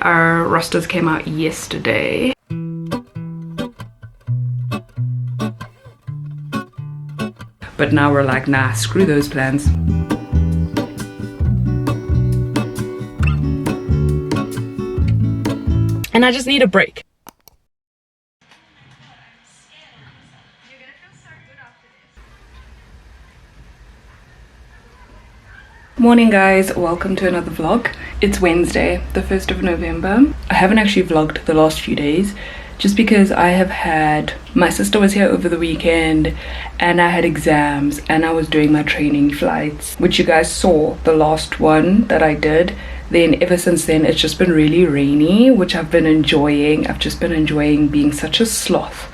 our rosters came out yesterday. But now we're like, nah, screw those plans. And I just need a break. Morning guys, welcome to another vlog. It's Wednesday, the 1st of November. I haven't actually vlogged the last few days just because I have had, my sister was here over the weekend and I had exams and I was doing my training flights, which you guys saw the last one that I did. Then ever since then it's just been really rainy, which I've been enjoying. I've just been enjoying being such a sloth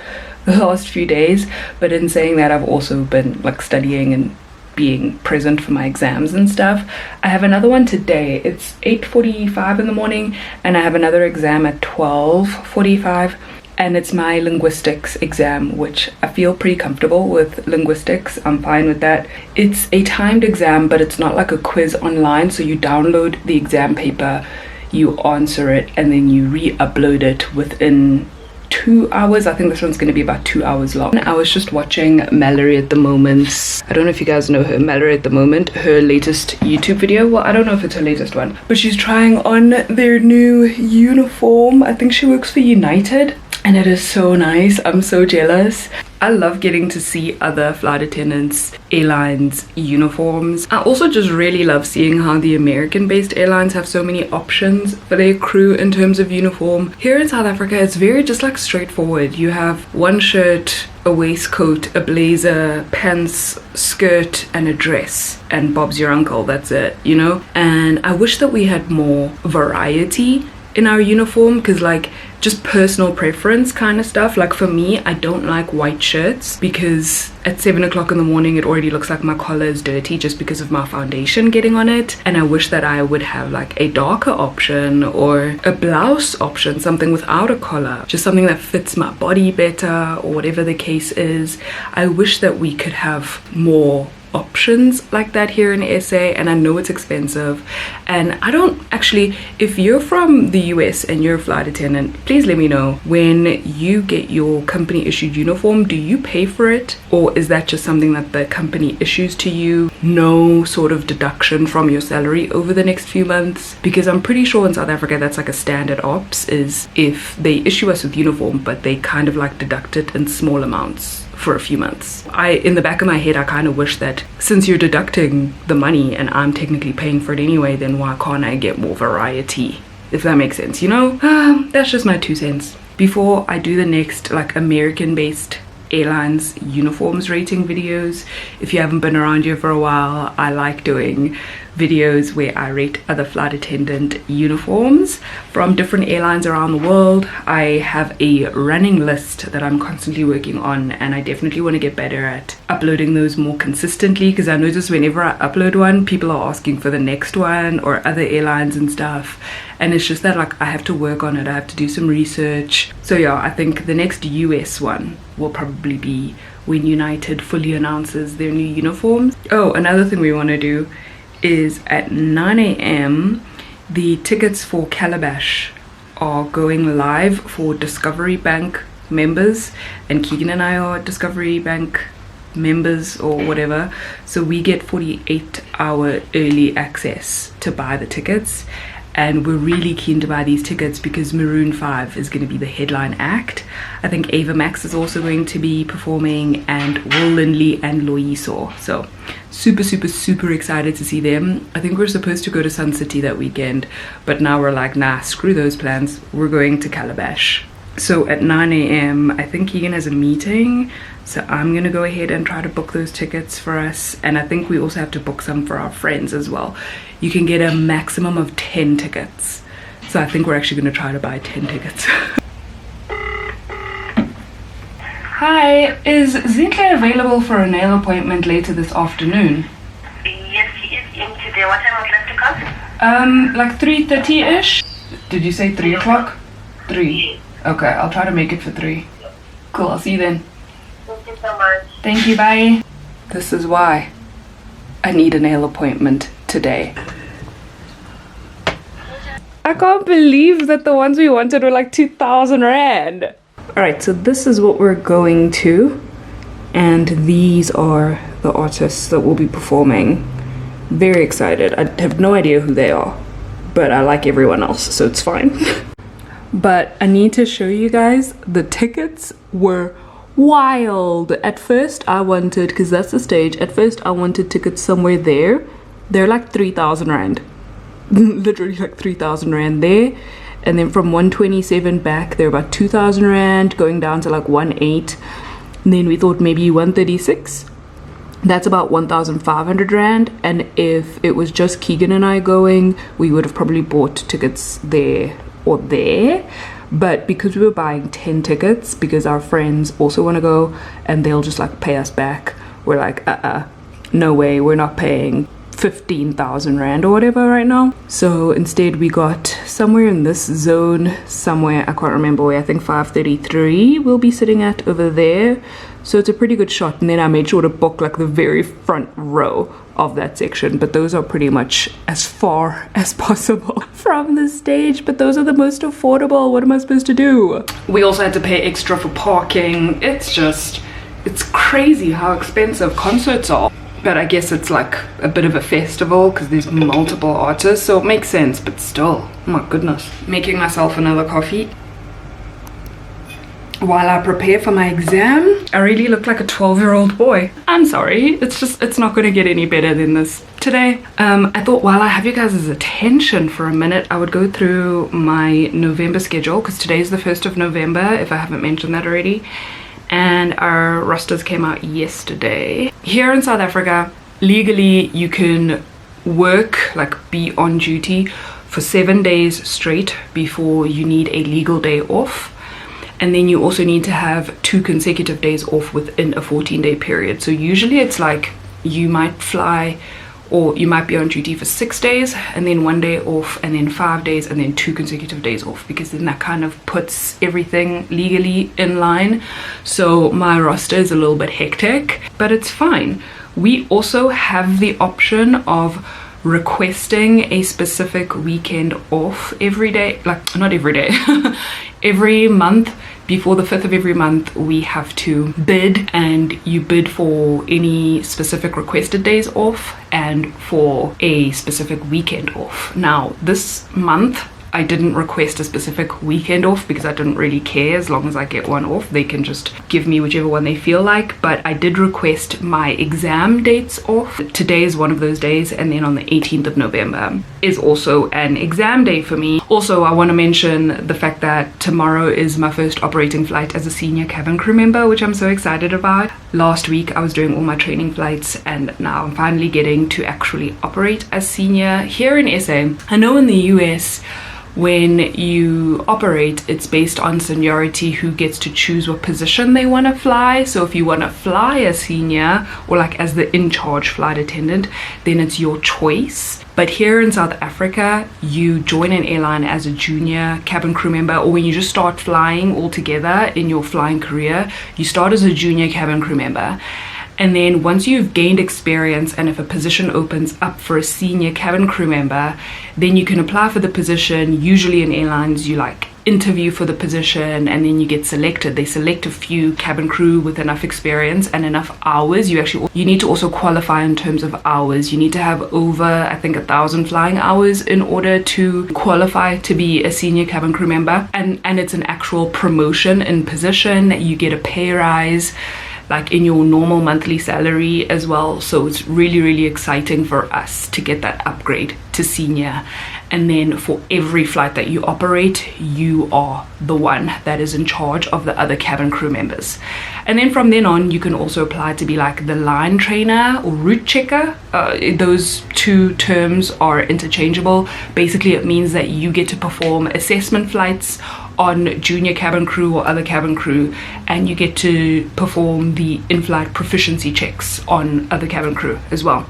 the last few days. But in saying that, I've also been like studying and being present for my exams and stuff. I have another one today. It's 8:45 in the morning and I have another exam at 12:45 and it's my linguistics exam, which I feel pretty comfortable with linguistics. I'm fine with that. It's a timed exam, but it's not like a quiz online, so you download the exam paper, you answer it, and then you re-upload it within 2 hours. I think this one's going to be about 2 hours long. I was just watching Mallory at the Moment. I don't know if you guys know her, Mallory at the Moment, her latest YouTube video. Well, I don't know if it's her latest one, but she's trying on their new uniform. I think she works for United and it is so nice. I'm so jealous. I love getting to see other flight attendants, airlines, uniforms. I also just really love seeing how the American-based airlines have so many options for their crew in terms of uniform. Here in South Africa, it's very just like straightforward. You have one shirt, a waistcoat, a blazer, pants, skirt, and a dress. And Bob's your uncle, that's it, you know? And I wish that we had more variety in our uniform, because like just personal preference kind of stuff. Like for me, I don't like white shirts because at 7 o'clock in the morning it already looks like my collar is dirty just because of my foundation getting on it. And I wish that I would have like a darker option or a blouse option, something without a collar, just something that fits my body better or whatever the case is. I wish that we could have more options like that here in SA, and I know it's expensive. And I don't actually, if you're from the US and you're a flight attendant, please let me know, when you get your company issued uniform, do you pay for it, or is that just something that the company issues to you, no sort of deduction from your salary over the next few months? Because I'm pretty sure in South Africa that's like a standard ops, is if they issue us with uniform but they kind of like deduct it in small amounts for a few months. In the back of my head, I kind of wish that since you're deducting the money and I'm technically paying for it anyway, then why can't I get more variety, if that makes sense, you know? That's just my 2 cents. Before I do the next like American-based airlines uniforms rating videos, if you haven't been around here for a while, I like doing videos where I rate other flight attendant uniforms from different airlines around the world. I have a running list that I'm constantly working on, and I definitely want to get better at uploading those more consistently, because I notice whenever I upload one, people are asking for the next one or other airlines and stuff, and it's just that like I have to work on it. I have to do some research. So yeah, I think the next US one will probably be when United fully announces their new uniforms. Oh, another thing we want to do is at 9 AM the tickets for Calabash are going live for Discovery Bank members, and Keegan and I are Discovery Bank members or whatever, so we get 48-hour early access to buy the tickets. And we're really keen to buy these tickets because Maroon 5 is going to be the headline act. I think Ava Max is also going to be performing, and Will Lindley and Loiso. So super excited to see them. I think we're supposed to go to Sun City that weekend, but now we're like, nah, screw those plans. We're going to Calabash. So at 9 AM, I think Keegan has a meeting, so I'm gonna go ahead and try to book those tickets for us. And I think we also have to book some for our friends as well. You can get a maximum of 10 tickets, so I think we're actually gonna try to buy 10 tickets. Hi, is Zintle available for a nail appointment later this afternoon? Yes, he is in today. What time would you like to come? Like 3:30-ish? Did you say 3 o'clock? 3. Okay, I'll try to make it for 3. Cool, I'll see you then. Thank you so much. Thank you, bye. This is why I need a nail appointment today. I can't believe that the ones we wanted were like 2,000 rand. Alright, so this is what we're going to, and these are the artists that will be performing. Very excited. I have no idea who they are, but I like everyone else, so it's fine. But I need to show you guys, the tickets were wild. At first I wanted, because that's the stage, at first I wanted tickets somewhere there. They're like 3,000 rand. Literally like 3,000 rand there. And then from 127 back, they're about 2,000 rand, going down to like 1.8. And then we thought maybe 136. That's about 1,500 rand. And if it was just Keegan and I going, we would have probably bought tickets there or there. But because we were buying 10 tickets, because our friends also want to go and they'll just like pay us back, we're like, no way, we're not paying 15,000 rand or whatever right now. So instead we got somewhere in this zone, somewhere, I can't remember where, I think 533 we'll be sitting at over there. So it's a pretty good shot. And then I made sure to book like the very front row of that section, but those are pretty much as far as possible from the stage, but those are the most affordable. What am I supposed to do? We also had to pay extra for parking. It's crazy how expensive concerts are. But I guess it's like a bit of a festival because there's multiple artists, so it makes sense, but still, oh my goodness. Making myself another coffee while I prepare for my exam. I really look like a 12-year-old boy. I'm sorry, it's not going to get any better than this today. I thought while I have you guys' attention for a minute, I would go through my November schedule, because today's the 1st of November, if I haven't mentioned that already. And our rosters came out yesterday. Here in South Africa, legally you can work, like be on duty for 7 days straight before you need a legal day off. And then you also need to have 2 consecutive days off within a 14-day period. So usually it's like you might fly, or you might be on duty for 6 days and then 1 day off, and then 5 days and then 2 consecutive days off, because then that kind of puts everything legally in line. So my roster is a little bit hectic, but it's fine. We also have the option of requesting a specific weekend off every day, like not every day, every month. Before the 5th of every month we have to bid, and you bid for any specific requested days off and for a specific weekend off. Now this month I didn't request a specific weekend off because I didn't really care. As long as I get one off, they can just give me whichever one they feel like. But I did request my exam dates off. Today is one of those days, and then on the 18th of November is also an exam day for me. Also, I want to mention the fact that tomorrow is my first operating flight as a senior cabin crew member, which I'm so excited about. Last week I was doing all my training flights, and now I'm finally getting to actually operate as senior here in SA. I know in the US, when you operate, it's based on seniority, who gets to choose what position they want to fly. So if you want to fly as senior, or like as the in-charge flight attendant, then it's your choice. But here in South Africa, you join an airline as a junior cabin crew member, or when you just start flying altogether in your flying career, you start as a junior cabin crew member. And then once you've gained experience, and if a position opens up for a senior cabin crew member, then you can apply for the position. Usually in airlines, you like interview for the position, and then you get selected. They select a few cabin crew with enough experience and enough hours. You need to also qualify in terms of hours. You need to have over, I think, 1,000 flying hours in order to qualify to be a senior cabin crew member. And it's an actual promotion in position. You get a pay rise, like in your normal monthly salary as well. So it's really, really exciting for us to get that upgrade to senior. And then for every flight that you operate, you are the one that is in charge of the other cabin crew members. And then from then on, you can also apply to be like the line trainer or route checker. Those two terms are interchangeable. Basically, it means that you get to perform assessment flights on junior cabin crew or other cabin crew, and you get to perform the in-flight proficiency checks on other cabin crew as well.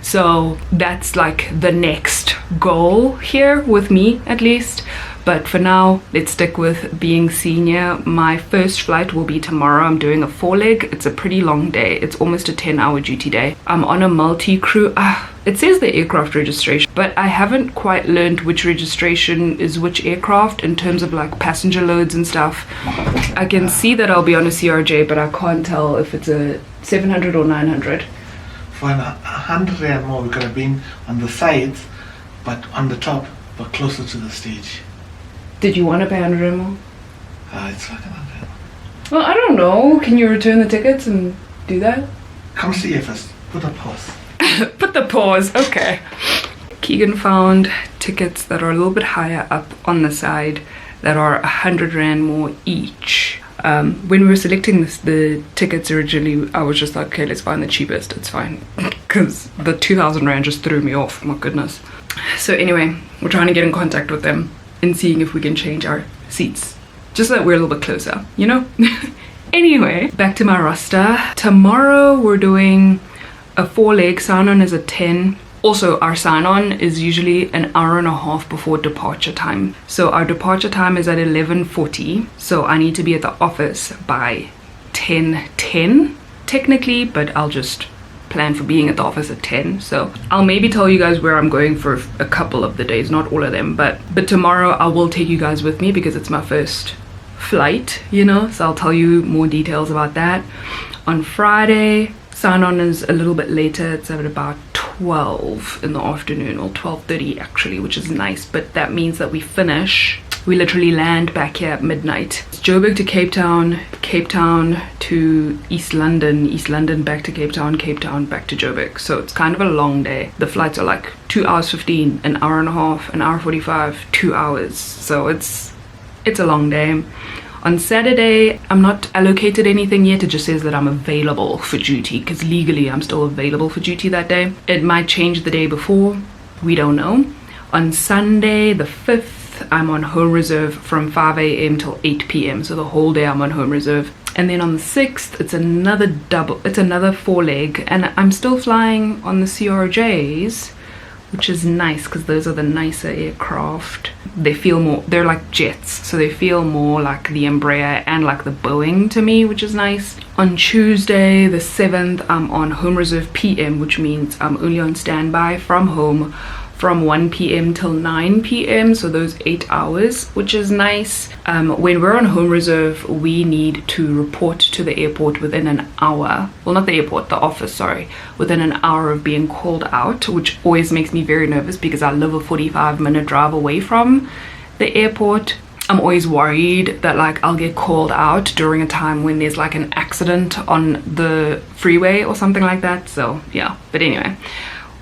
So that's like the next goal here with me, at least. But for now, let's stick with being senior. My first flight will be tomorrow. I'm doing a 4-leg. It's a pretty long day. It's almost a 10-hour duty day. I'm on a multi-crew. It says the aircraft registration, but I haven't quite learned which registration is which aircraft in terms of like passenger loads and stuff. I can see that I'll be on a CRJ, but I can't tell if it's a 700 or 900. For 100 rand more, we could have been on the sides, but on the top, but closer to the stage. Did you want to pay 100 rand more? It's like 100. Well, I don't know. Can you return the tickets and do that? Come see if first. Put a pause. Put the pause. Okay. Keegan found tickets that are a little bit higher up on the side that are 100 rand more each. When we were selecting the tickets originally, I was just like, okay, let's find the cheapest. It's fine. Because the 2,000 rand just threw me off. My goodness. So anyway, we're trying to get in contact with them and seeing if we can change our seats. Just so that we're a little bit closer, you know? Anyway, back to my roster. Tomorrow we're doing a 4-leg. Sign-on is at 10. Also, our sign-on is usually an hour and a half before departure time. So our departure time is at 11:40. So I need to be at the office by 10:10 technically, but I'll just plan for being at the office at 10. So I'll maybe tell you guys where I'm going for a couple of the days, not all of them, but tomorrow I will take you guys with me because it's my first flight, you know, so I'll tell you more details about that. On Friday, sign-on is a little bit later. It's at about 12 in the afternoon, or 12:30 actually, which is nice, but that means that we literally land back here at midnight. It's Joburg to Cape Town, Cape Town to East London, East London back to Cape Town, Cape Town back to Joburg. So it's kind of a long day. The flights are like 2 hours 15, an hour and a half, an hour 45, 2 hours. So it's a long day. On Saturday, I'm not allocated anything yet. It just says that I'm available for duty, because legally I'm still available for duty that day. It might change the day before. We don't know. On Sunday, the 5th, I'm on home reserve from 5 a.m. till 8 p.m. So the whole day I'm on home reserve. And then on the 6th, it's another 4-leg. And I'm still flying on the CRJs, which is nice because those are the nicer aircraft. They feel more, they're like jets, so they feel more like the Embraer and like the Boeing to me, which is nice. On Tuesday the 7th, I'm on home reserve PM, which means I'm only on standby from home from 1 p.m. till 9 p.m. so those 8 hours, which is nice. When we're on home reserve, we need to report to the airport within an hour. Well, not the airport, the office, sorry. Within an hour of being called out, which always makes me very nervous because I live a 45-minute drive away from the airport. I'm always worried that like I'll get called out during a time when there's like an accident on the freeway or something like that. So yeah, but anyway.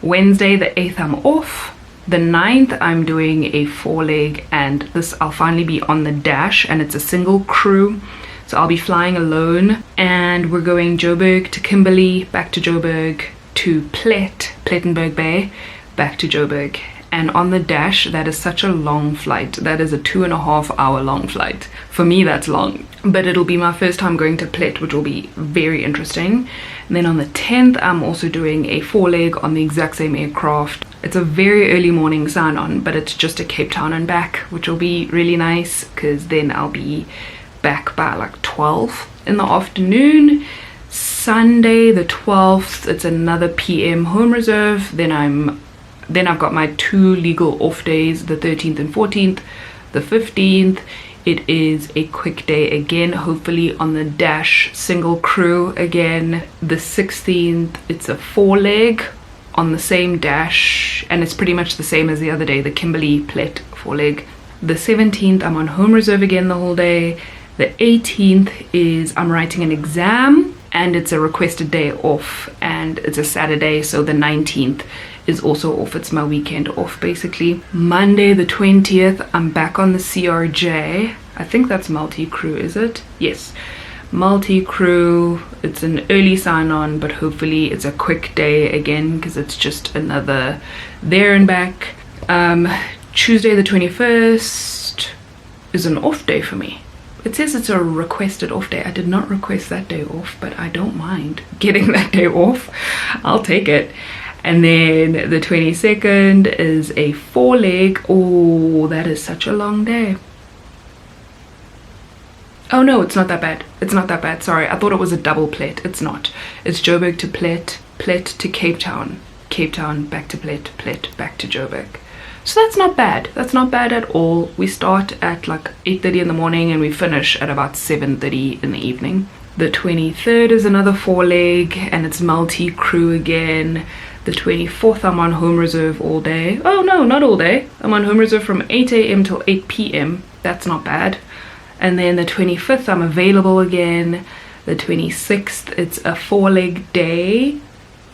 Wednesday the 8th I'm off. The 9th I'm doing a 4-leg, and this I'll finally be on the dash, and it's a single crew, so I'll be flying alone. And we're going Joburg to Kimberley, back to Joburg to Plettenberg Bay, back to Joburg. And on the dash, that is such a long flight. That is a 2.5 hour long flight. For me, that's long. But it'll be my first time going to Plet, which will be very interesting. And then on the 10th, I'm also doing a 4-leg on the exact same aircraft. It's a very early morning sign-on, but it's just a Cape Town and back, which will be really nice because then I'll be back by like 12 in the afternoon. Sunday the 12th, it's another PM home reserve. Then I've got my 2 legal off days, the 13th and 14th. The 15th, it is a quick day again, hopefully on the dash single crew again. The 16th, it's a 4-leg on the same dash, and it's pretty much the same as the other day, the Kimberley Plet 4-leg. The 17th, I'm on home reserve again the whole day. The 18th is I'm writing an exam, and it's a requested day off, and it's a Saturday, so the 19th is also off. It's my weekend off basically. Monday the 20th, I'm back on the CRJ. I think that's multi-crew, is it? Yes, multi-crew. It's an early sign-on, but hopefully it's a quick day again because it's just another there and back. Tuesday the 21st is an off day for me. It says it's a requested off day. I did not request that day off, but I don't mind getting that day off. I'll take it. And then the 22nd is a 4-leg. Oh, that is such a long day. Oh no, it's not that bad. It's not that bad. Sorry, I thought it was a double Plet. It's not. It's Joburg to Plet, Plet to Cape Town, Cape Town back to Plet, Plet back to Joburg. So that's not bad. That's not bad at all. We start at like 8:30 in the morning and we finish at about 7:30 in the evening. The 23rd is another 4-leg and it's multi-crew again. The 24th I'm on home reserve all day. Oh no, not all day. I'm on home reserve from 8 a.m. till 8 p.m. That's not bad. And then the 25th I'm available again. The 26th it's a 4-leg day.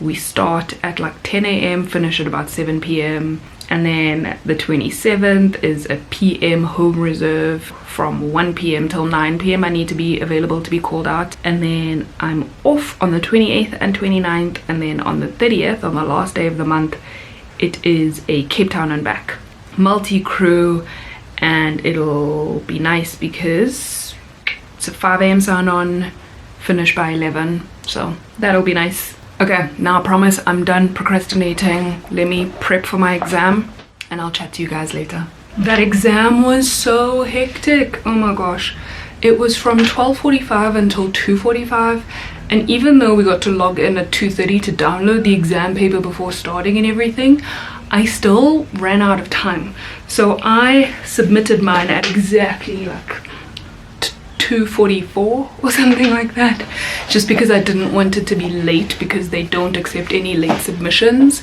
We start at like 10 a.m. finish at about 7 p.m. And then the 27th is a PM home reserve from 1 p.m. till 9 p.m. I need to be available to be called out. And then I'm off on the 28th and 29th. And then on the 30th, on the last day of the month, it is a Cape Town and back. Multi-crew. And it'll be nice because it's a 5 a.m. sign on, finish by 11. So that'll be nice. Okay, now I promise I'm done procrastinating. Let me prep for my exam and I'll chat to you guys later. That exam was so hectic. Oh my gosh. It was from 12:45 until 2:45, and even though we got to log in at 2:30 to download the exam paper before starting and everything, I still ran out of time. So I submitted mine at exactly like 2:44 or something like that, just because I didn't want it to be late, because they don't accept any late submissions.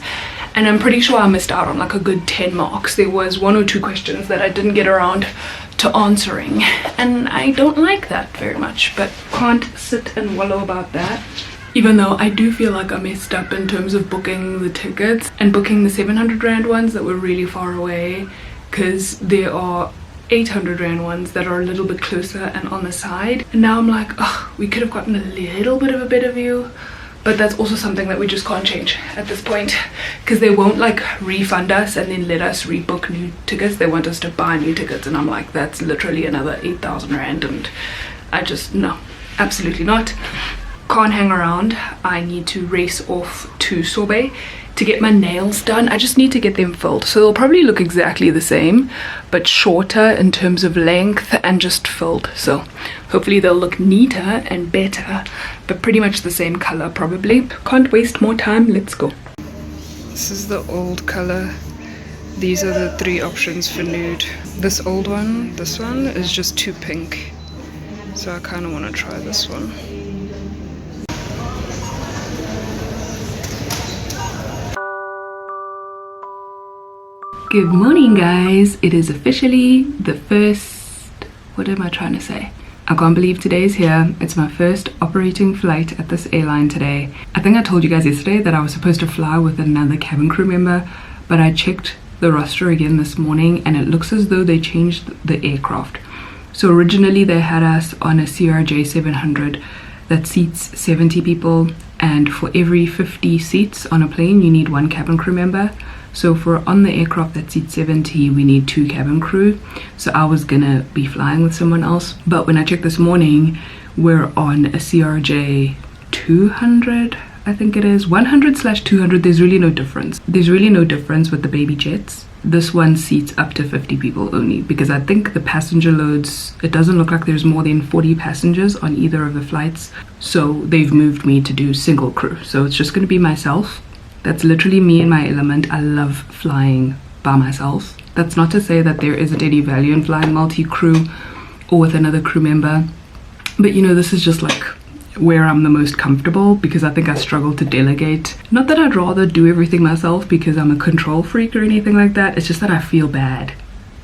And I'm pretty sure I missed out on like a good 10 marks. There was 1 or 2 questions that I didn't get around to answering, and I don't like that very much, but can't sit and wallow about that. Even though I do feel like I messed up in terms of booking the tickets and booking the 700 Rand ones that were really far away, because there are 800 Rand ones that are a little bit closer and on the side. And now I'm like, oh, we could have gotten a little bit of a better view, but that's also something that we just can't change at this point, because they won't like refund us and then let us rebook new tickets. They want us to buy new tickets, and I'm like, that's literally another 8,000 Rand, and I just, no, absolutely not. Can't hang around. I need to race off to Sorbet to get my nails done. I just need to get them filled, so they'll probably look exactly the same but shorter in terms of length and just filled. So hopefully they'll look neater and better, but pretty much the same color probably. Can't waste more time. Let's go. This is the old color. These are the 3 options for nude. This old one, this one is just too pink, so I kind of want to try this one. Good morning, guys. It is officially the first, what am I trying to say? I can't believe today is here. It's my first operating flight at this airline today. I think I told you guys yesterday that I was supposed to fly with another cabin crew member, but I checked the roster again this morning and it looks as though they changed the aircraft. So originally they had us on a CRJ 700 that seats 70 people, and for every 50 seats on a plane you need 1 cabin crew member. So for on the aircraft that seats 70, we need 2 cabin crew. So I was gonna be flying with someone else, but when I checked this morning, we're on a CRJ 200, I think it is 100/200. There's really no difference. There's really no difference with the baby jets. This one seats up to 50 people only, because I think the passenger loads, it doesn't look like there's more than 40 passengers on either of the flights. So they've moved me to do single crew. So it's just gonna be myself. That's literally me in my element. I love flying by myself. That's not to say that there isn't any value in flying multi-crew or with another crew member, but you know, this is just like where I'm the most comfortable, because I think I struggle to delegate. Not that I'd rather do everything myself because I'm a control freak or anything like that, it's just that I feel bad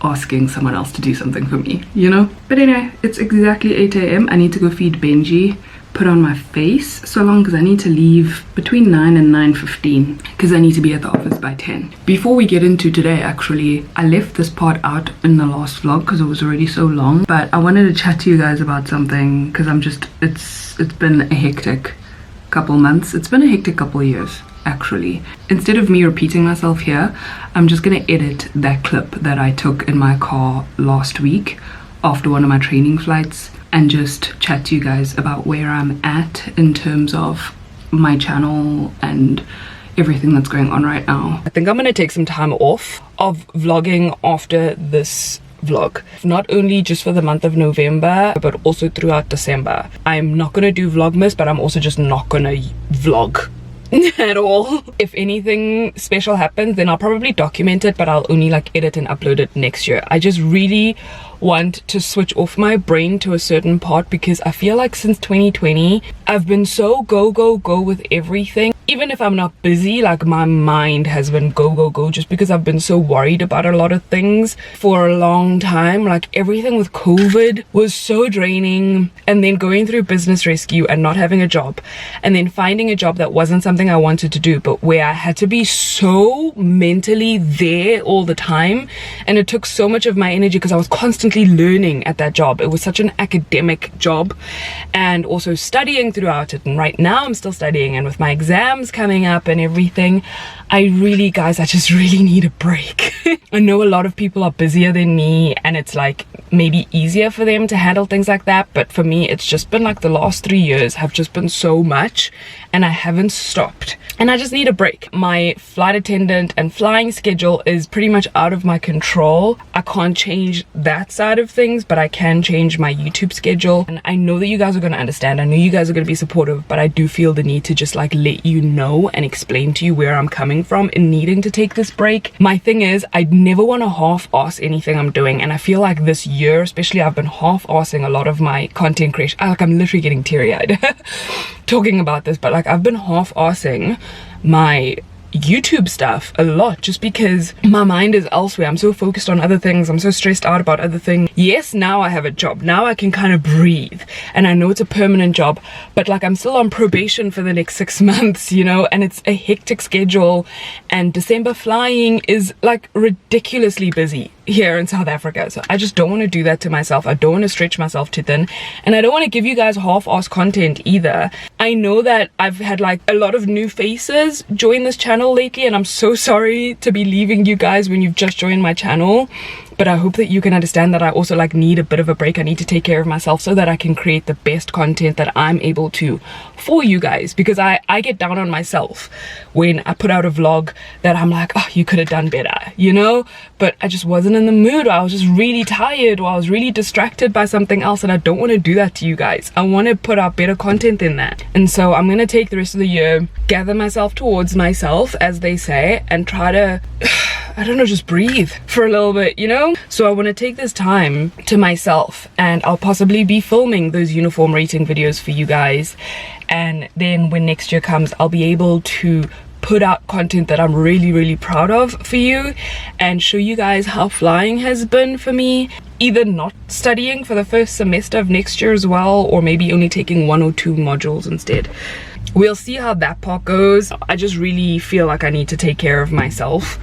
asking someone else to do something for me, you know? But anyway, it's exactly 8 a.m. I need to go feed Benji, put on my face so long, because I need to leave between 9 and 9:15 because I need to be at the office by 10. Before we get into today, actually, I left this part out in the last vlog because it was already so long, but I wanted to chat to you guys about something, because I'm just, it's been a hectic couple months. It's been a hectic couple years, actually. Instead of me repeating myself here, I'm just gonna edit that clip that I took in my car last week after one of my training flights and just chat to you guys about where I'm at in terms of my channel and, everything that's going on right now. I think I'm gonna take some time off of vlogging after this vlog, not only just for the month of November but also throughout December. I'm not gonna do vlogmas, but I'm also just not gonna vlog at all. If anything special happens, then I'll probably document it, but I'll only like edit and upload it next year. I just really want to switch off my brain to a certain part, because I feel like since 2020 I've been so go with everything. Even if I'm not busy, like my mind has been go just because I've been so worried about a lot of things for a long time. Like everything with COVID was so draining, and then going through business rescue and not having a job, and then finding a job that wasn't something I wanted to do, but where I had to be so mentally there all the time, and it took so much of my energy because I was constantly learning at that job. It was such an academic job, and also studying throughout it, and right now I'm still studying, and with my exams coming up and everything, I just really need a break. I know a lot of people are busier than me, and it's like maybe easier for them to handle things like that, but for me it's just been like the last 3 years have just been so much, and I haven't stopped, and I just need a break. My flight attendant and flying schedule is pretty much out of my control. I can't change that side of things, but I can change my YouTube schedule, and I know that you guys are going to understand. I know you guys are going to be supportive, but I do feel the need to just like let you know and explain to you where I'm coming from in needing to take this break. My thing is, I never want to half-ass anything I'm doing, and I feel like this year especially I've been half-assing a lot of my content creation. I'm literally getting teary-eyed talking about this, but like I've been half-assing my YouTube stuff a lot just because my mind is elsewhere. I'm so focused on other things. I'm so stressed out about other things. Yes, now I have a job. Now I can kind of breathe, and I know it's a permanent job, but like I'm still on probation for the next 6 months, you know, and it's a hectic schedule, and December flying is like ridiculously busy here in South Africa. So I just don't want to do that to myself. I don't want to stretch myself too thin, and I don't want to give you guys half-ass content either. I know that I've had like a lot of new faces join this channel lately, and I'm so sorry to be leaving you guys when you've just joined my channel, but I hope that you can understand that I also like need a bit of a break. I need to take care of myself so that I can create the best content that I'm able to for you guys, because I get down on myself when I put out a vlog that I'm like, oh, you could have done better, you know, but I just wasn't in the mood, or I was just really tired, or I was really distracted by something else, and I don't want to do that to you guys. I want to put out better content than that, and so I'm gonna take the rest of the year, gather myself towards myself, as they say, and try to I don't know, just breathe for a little bit, you know? So I want to take this time to myself, and I'll possibly be filming those uniform rating videos for you guys, and then when next year comes, I'll be able to put out content that I'm really proud of for you, and show you guys how flying has been for me, either not studying for the first semester of next year as well, or maybe only taking 1 or 2 modules instead. We'll see how that part goes. I just really feel like I need to take care of myself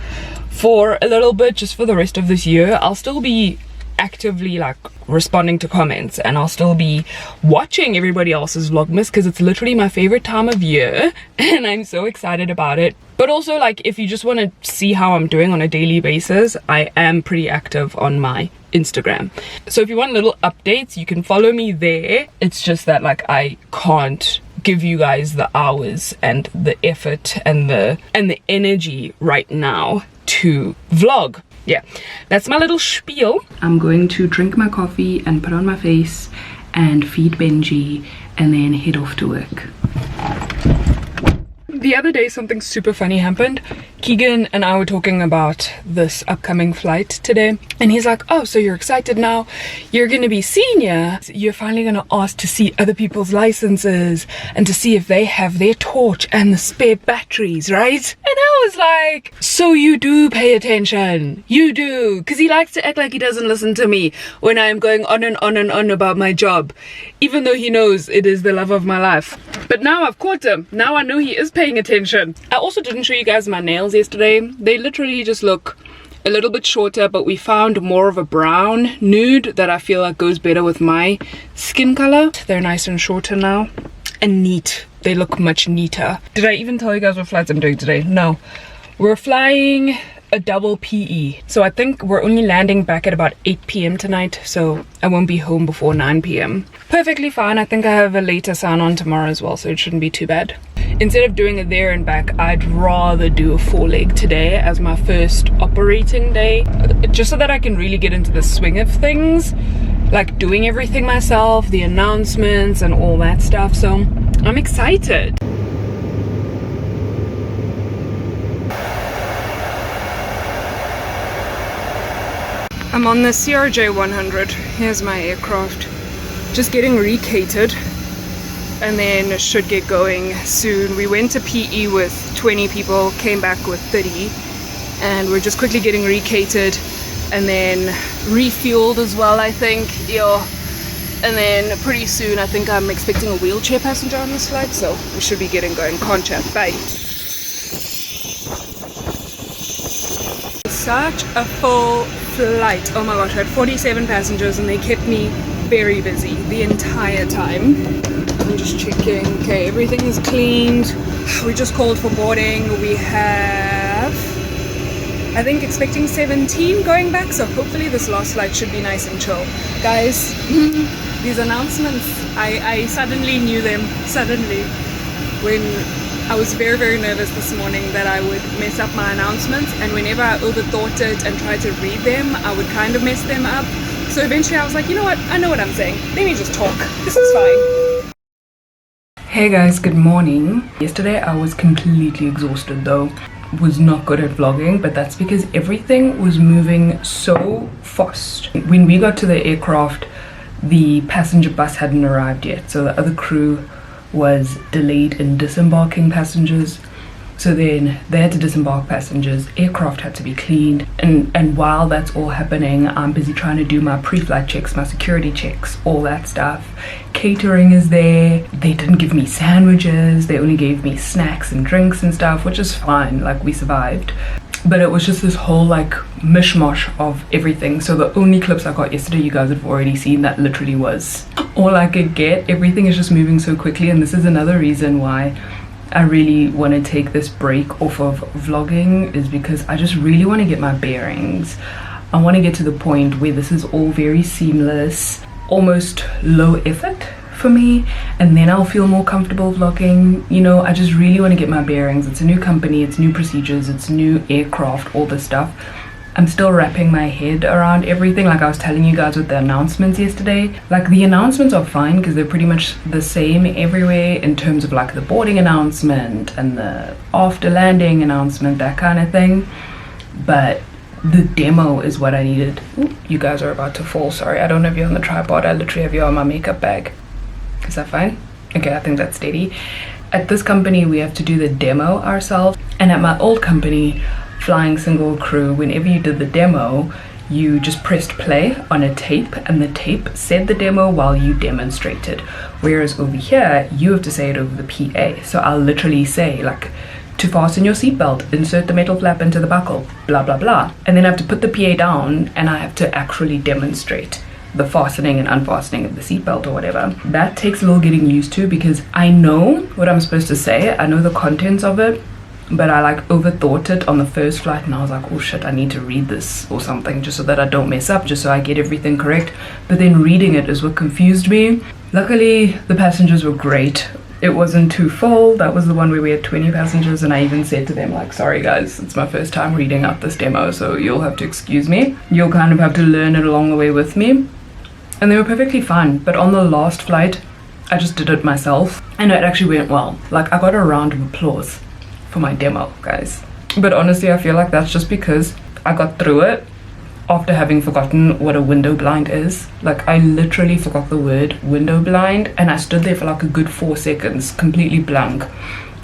for a little bit, just for the rest of this year. I'll still be actively like responding to comments, and I'll still be watching everybody else's vlogmas, because it's literally my favorite time of year and I'm so excited about it. But also, like, if you just want to see how I'm doing on a daily basis, I am pretty active on my Instagram, so if you want little updates, you can follow me there. It's just that like I can't give you guys the hours and the effort and the energy right now to vlog. Yeah, that's my little spiel. I'm going to drink my coffee and put on my face and feed Benji, and then head off to work. The other day something super funny happened. Keegan and I were talking about this upcoming flight today, and he's like, oh, so you're excited now, you're gonna be senior, you're finally gonna ask to see other people's licenses and to see if they have their torch and the spare batteries, right? And I was like, so you do pay attention, you do, because he likes to act like he doesn't listen to me when I'm going on and on about my job, even though he knows it is the love of my life. But now I've caught him, now I know he is paying attention. I also didn't show you guys my nails yesterday. They literally just look a little bit shorter, but we found more of a brown nude that I feel like goes better with my skin color. They're nice and shorter now and neat. They look much neater. Did I even tell you guys what flights I'm doing today? No. We're flying a double PE, so I think we're only landing back at about 8 p.m. tonight, so I won't be home before 9 p.m. Perfectly fine. I think I have a later sign on tomorrow as well, so it shouldn't be too bad. instead of doing it there and back, I'd rather do a 4-leg today as my first operating day, just so that I can really get into the swing of things, like doing everything myself, the announcements and all that stuff. So I'm excited. I'm on the CRJ 100. Here's my aircraft. Just getting recated and then should get going soon. We went to PE with 20 people, came back with 30, and we're just quickly getting recated and then refueled as well, I think. Yeah. And then pretty soon I think I'm expecting a wheelchair passenger on this flight, so we should be getting going. Can't chat. Bye. Such a full flight. Oh my gosh, I had 47 passengers and they kept me very busy the entire time. I'm just checking. Okay, everything is cleaned. We just called for boarding. We have, I think, expecting 17 going back, so hopefully this last flight should be nice and chill. Guys, these announcements, I suddenly knew them. Suddenly, when I was very, very nervous this morning that I would mess up my announcements, and whenever I overthought it and tried to read them, I would kind of mess them up. So eventually I was like, you know what, I know what I'm saying. Let me just talk. This is fine. Hey guys, good morning. Yesterday I was completely exhausted though. Was not good at vlogging, but that's because everything was moving so fast. When we got to the aircraft, the passenger bus hadn't arrived yet, so the other crew was delayed in disembarking passengers, so then they had to disembark passengers, aircraft had to be cleaned, and while that's all happening, I'm busy trying to do my pre-flight checks, my security checks, all that stuff. Catering is there. They didn't give me sandwiches, they only gave me snacks and drinks and stuff, which is fine, like we survived. But it was just this whole like mishmash of everything. So the only clips I got yesterday you guys have already seen. That literally was all I could get. Everything is just moving so quickly, and this is another reason why I really want to take this break off of vlogging, is because I just really want to get my bearings. I want to get to the point where this is all very seamless, almost low effort for me, and then I'll feel more comfortable vlogging. You know, I just really want to get my bearings. It's a new company, it's new procedures, it's new aircraft, all this stuff. I'm still wrapping my head around everything, like I was telling you guys with the announcements yesterday. Like the announcements are fine because they're pretty much the same everywhere in terms of like the boarding announcement and the after landing announcement, that kind of thing. But the demo is what I needed. Ooh, you guys are about to fall, sorry. I don't have you on the tripod, I literally have you on my makeup bag. Is that fine? Okay, I think that's steady. At this company, we have to do the demo ourselves. And at my old company, Flying Single Crew, whenever you did the demo, you just pressed play on a tape and the tape said the demo while you demonstrated. Whereas over here, you have to say it over the PA. So I'll literally say like, to fasten your seatbelt, insert the metal flap into the buckle, blah, blah, blah. And then I have to put the PA down and I have to actually demonstrate the fastening and unfastening of the seatbelt or whatever. That takes a little getting used to because I know what I'm supposed to say. I know the contents of it, but I like overthought it on the first flight and I was like, oh shit, I need to read this or something just so that I don't mess up, just so I get everything correct. But then reading it is what confused me. Luckily, the passengers were great. It wasn't too full. That was the one where we had 20 passengers, and I even said to them like, sorry guys, it's my first time reading out this demo, so you'll have to excuse me. You'll kind of have to learn it along the way with me. And they were perfectly fine. But on the last flight, I just did it myself and it actually went well. Like I got a round of applause for my demo, guys. But honestly, I feel like that's just because I got through it after having forgotten what a window blind is. Like I literally forgot the word window blind and I stood there for like a good 4 seconds completely blank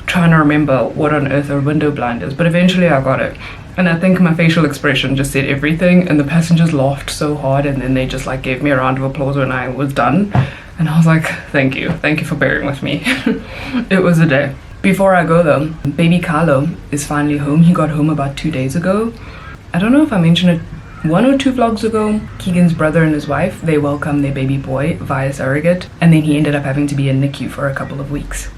trying to remember what on earth a window blind is, but eventually I got it. And I think my facial expression just said everything, and the passengers laughed so hard, and then they just like gave me a round of applause when I was done. And I was like, thank you for bearing with me. It was a day. Before I go though, baby Carlo is finally home. He got home about 2 days ago. I don't know if I mentioned it 1 or 2 vlogs ago. Keegan's brother and his wife, they welcomed their baby boy via surrogate, and then he ended up having to be in NICU for a couple of weeks.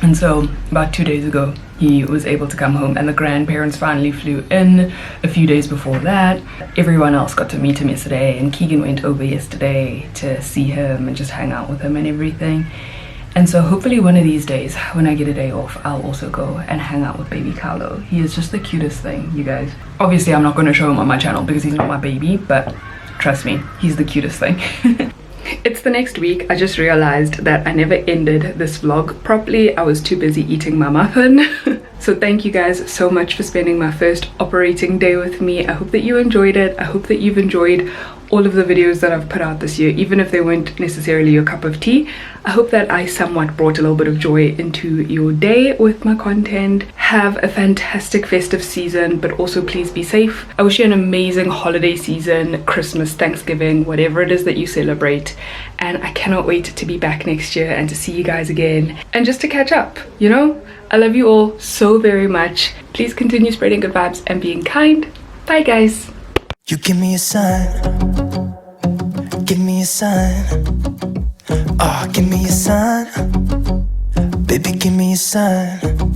And so about 2 days ago, he was able to come home, and the grandparents finally flew in a few days before that. Everyone else got to meet him yesterday, and Keegan went over yesterday to see him and just hang out with him and everything. And so hopefully one of these days when I get a day off, I'll also go and hang out with baby Carlo. He is just the cutest thing, you guys. Obviously I'm not going to show him on my channel because he's not my baby, but trust me, he's the cutest thing. It's the next week. I just realized that I never ended this vlog properly. I was too busy eating my muffin. So thank you guys so much for spending my first operating day with me. I hope that you enjoyed it. I hope that you've enjoyed all of the videos that I've put out this year, even if they weren't necessarily your cup of tea. I hope that I somewhat brought a little bit of joy into your day with my content. Have a fantastic festive season, but also please be safe. I wish you an amazing holiday season, Christmas, Thanksgiving, whatever it is that you celebrate. And I cannot wait to be back next year and to see you guys again and just to catch up, you know? I love you all so very much. Please continue spreading good vibes and being kind. Bye guys. You give me a sign, give me a sign, oh, give me a sign, baby, give me a sign.